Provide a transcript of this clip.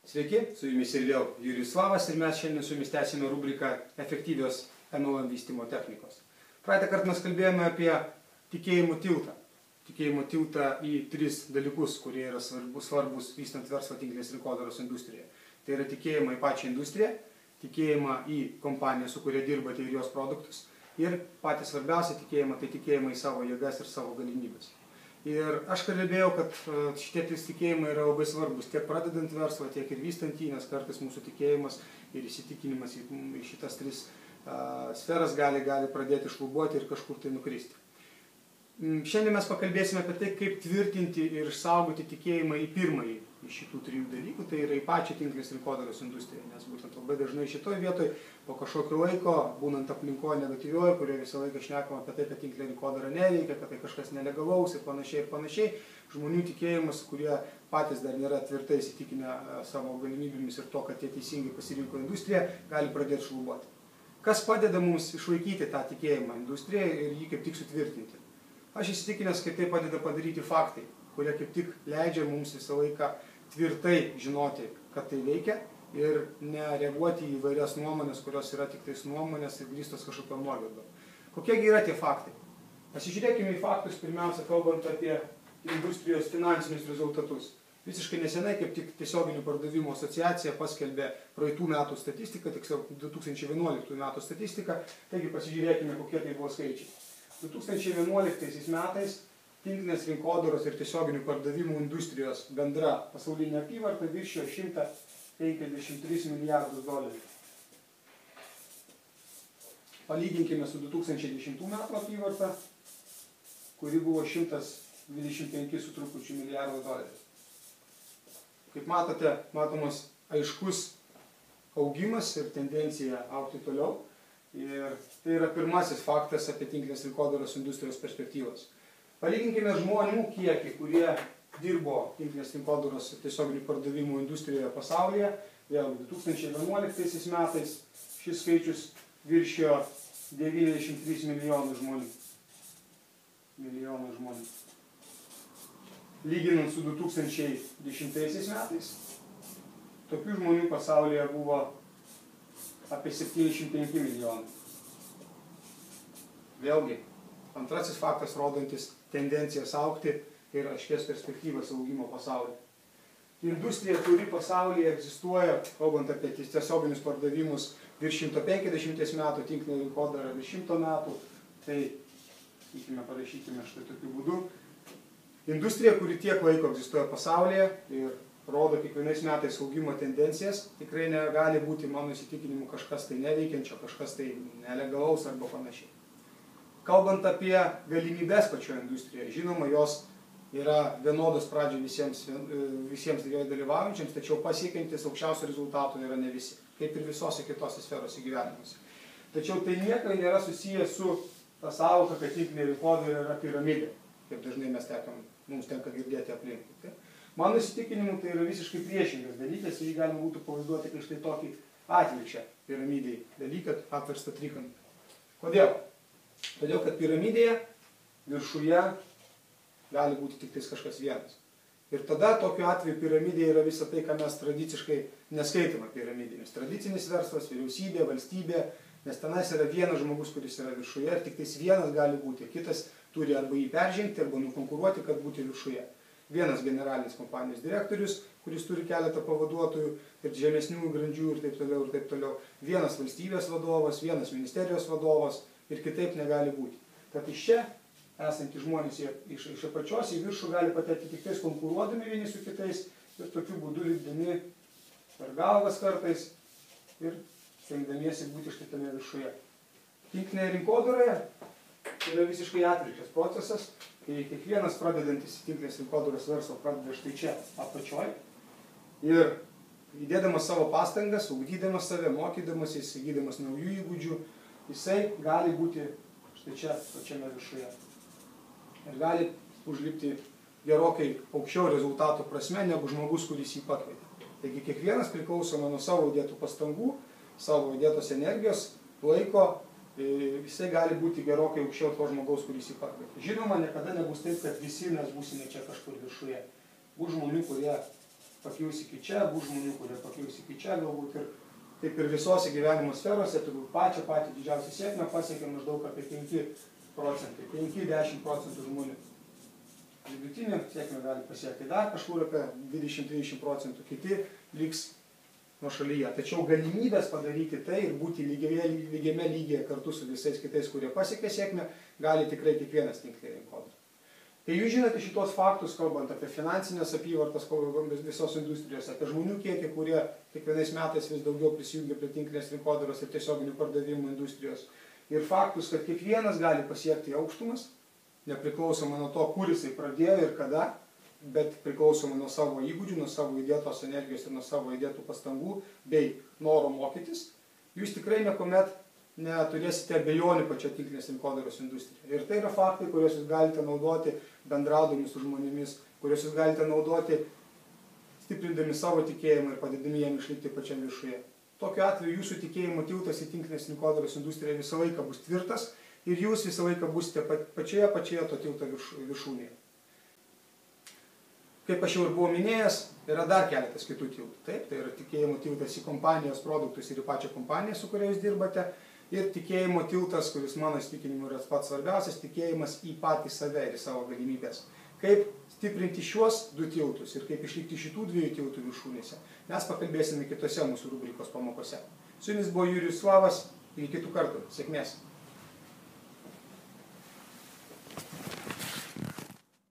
Sveiki, su jumis ir vėl Jurijus Slavas ir mes šiandien su jumis tęsime rubriką Efektyvios MLM vystymo technikos. Praeitą kartą mes kalbėjome apie tikėjimo tiltą. Tikėjimo tiltą į tris dalykus, kurie yra svarbus vystant verslo tinklinės rinkodaros industrijoje. Tai yra tikėjimą į pačią industriją, tikėjimą į kompaniją, su kuria dirbate ir jos produktus. Ir patys svarbiausia tikėjimą, tai tikėjimą į savo jėgas ir savo galimybės. Ir aš kalbėjau, kad šitie trys tikėjimai yra labai svarbus, tiek pradedant verslą, tiek ir vystant jį, nes kartais mūsų tikėjimas ir įsitikinimas į šitas tris sferas gali pradėti šlubuoti ir kažkur tai nukristi. Šiandien mes pakalbėsime apie tai, kaip tvirtinti ir išsaugoti tikėjimą į pirmąjį iš šitų trijų dalykų, tai yra į pačią tinklinės rinkodaros industriją, nes būtent labai dažnai šitoj vietoj po kažkokio laiko, būnant aplinkoje negatyvioje, kurioje visą laiką šnekama apie tai, kad tinklinė rinkodara neveikia, kad tai kažkas nelegalaus ir panašiai, žmonių tikėjimas, kurie patys dar nėra tvirtai įsitikinę savo galimybėmis ir to, kad jie teisingai pasirinko industriją, gali pradėti šlubuoti. Kas padeda mums išlaikyti tą tikėjimą industriją ir jį kaip tik sutvirtinti? Aš įsitikinęs, kad tai padeda padaryti faktai, kurie kaip tik leidžia mums visą laiką tvirtai žinoti, kad tai veikia ir nereaguoti į įvairias nuomonės, kurios yra tik tais nuomonės ir grįstos kažkokiam nuogirdom. Kokiegi yra tie faktai? Pasižiūrėkime į faktus, pirmiausia, kalbant apie industrijos finansinius rezultatus. Visiškai nesenai, kaip tik tiesioginių pardavimų asociacija paskelbė praeitų metų statistiką, tiksliau 2011 metų statistiką, taigi pasižiūrėkime, kokie tai buvo skaičiai. 2011 metais tinklinės rinkodaros ir tiesioginių pardavimų industrijos bendra pasaulinė apyvarta viršijo $153 milijardus. Palyginkime su 2010 metų apyvarta, kuri buvo $125 su trupučiu milijardų. Kaip matote, matomas aiškus augimas ir tendencija augti toliau. Ir tai yra pirmasis faktas apie tinklinės rinkodaros industrijos perspektyvas. Palyginkime žmonių kiekį, kurie dirbo tinklinės rinkodaros tiesioginių pardavimų industrijoje pasaulyje. Vėlgi 2011 metais šis skaičius viršijo 93 milijonų žmonių. Lyginant su 2010 metais, tokių žmonių pasaulyje buvo apie 75 milijonų. Vėlgi, antrasis faktas rodantis tendencijas augti ir aiškės perspektyvas augimo pasaulyje. Industrija, kuri pasaulyje egzistuoja, kalbant apie tiesioginius pardavimus virš 150 metų, tinklinė rinkodara virš 100 metų, tai parašykime štai tokiu būdu. Industrija, kuri tiek laiko egzistuoja pasaulyje ir rodo kiekvienais metais augimo tendencijas, tikrai negali būti, mano įsitikinimu, kažkas tai neveikiančio, kažkas tai nelegalaus arba panašiai. Kalbant apie galimybės pačioje industrijoje, žinoma, jos yra vienodos pradžioje visiems joje dalyvaujančiams, tačiau pasiekiantis aukščiausio rezultato yra ne visi, kaip ir visose kitose sferose gyvenimuose. Tačiau tai niekai nėra susijęs su ta sąvoka, kad tinklinė rinkodara yra piramidė, kaip dažnai mums tenka girdėti aplinkui. Mano įsitikinimu tai yra visiškai priešingas dalykas, jį galima būtų pavaizduoti kaip štai tokį atvirkščią piramidėj dalyką, apverstą trikampį. Kodėl? Todėl, kad piramidėje viršuje gali būti tik tais kažkas vienas. Ir tada tokiu atveju piramidėje yra visa tai, ką mes tradiciškai neskaitome piramidėmis. Tradicinis verslas, vyriausybė, valstybė, nes tenais yra vienas žmogus, kuris yra viršuje ir tik tais vienas gali būti, kitas turi arba jį peržengti, arba nukonkuruoti, kad būti viršuje. Vienas generalinis kompanijos direktorius, kuris turi keletą pavaduotojų ir žemesnių grandžių ir taip toliau. Vienas valstybės vadovas, vienas ministerijos vadovas ir kitaip negali būti. Tad iš čia esantys žmonės iš apačios į viršų gali patekti tik tais konkuruodami vieni su kitais ir tokiu būdu lipdami per galvas kartais ir stengdamiesi būti štai tame viršuje. Tinklinėje rinkodaroje yra visiškai atvirkščias procesas. Kai kiekvienas pradedantis tinklinės rinkodaros verslo pradeda štai čia apačioj ir įdėdamas savo pastangas, ugdydamas save, mokydamas, įsigydamas naujų įgūdžių, jisai gali būti štai čia pačiame viršuje. Ir gali užlipti gerokai aukščiau rezultato prasme negu žmogus, kuris jį pakvietė. Taigi kiekvienas priklausoma nuo savo įdėtų pastangų, savo įdėtos energijos, laiko, jisai gali būti gerokai aukščiau to žmogaus, kuris jį pakvietė. Žinoma, niekada nebus taip, kad visi mes būsime čia kažkur viršuje. Bus žmonių, kurie pakils iki čia, bus žmonių, kurie pakils iki čia galbūt ir kaip ir visose gyvenimo sferose, turbūt patį didžiausią sėkmę pasiekia maždaug apie 5%, 5-10% žmonių. Vidutinė sėkmė gali pasiekti dar kažkur apie 20-30%, kiti liks nuošalyje. Tačiau galimybės padaryti tai ir būti lygiame lygyje kartu su visais kitais, kurie pasiekė sėkmę, gali tikrai kiekvienas tinkliai rinkodarai. Kai jūs žinote šitos faktus, kalbant apie finansinės apyvartas visos industrijos, apie žmonių kiekį, kurie kiekvienais metais vis daugiau prisijungia prie tinklinės rinkodaros ir tiesioginių pardavimų industrijos, ir faktus, kad kiekvienas gali pasiekti aukštumas, nepriklausomai nuo to, kur jisai pradėjo ir kada, bet priklausomai nuo savo įgūdžių, nuo savo įdėtos energijos ir nuo savo įdėtų pastangų bei noro mokytis, jūs tikrai niekuomet neturėsite abejonių pačia tinklinės rinkodaros industrija. Ir tai yra faktai, kuriuos jūs galite naudoti bendraudami su žmonėmis, kuriuos jūs galite naudoti stiprindami savo tikėjimą ir padėdami jam išlikti pačiam viršuje. Tokiu atveju jūsų tikėjimo tiltas į tinklinės rinkodaros industriją visą laiką bus tvirtas ir jūs visą laiką būsite pačioje to tilto viršūnėje. Kaip aš jau ir buvau minėjęs, yra dar keletas kitų tiltų. Taip, tai yra tikėjimo tiltas į kompanijos produktus ir į pačią kompaniją, su kuria jūs dirbate. Ir tikėjimo tiltas, kuris mano įsitikinimu yra pats svarbiausias, tikėjimas į patį save ir į savo galimybės. Kaip stiprinti šiuos du tiltus ir kaip išlikti šitų dviejų tiltų viršūnėse, mes pakalbėsime kitose mūsų rubrikos pamokose. Su jumis buvo Jurijus Slavas, iki kitų kartų. Sėkmės!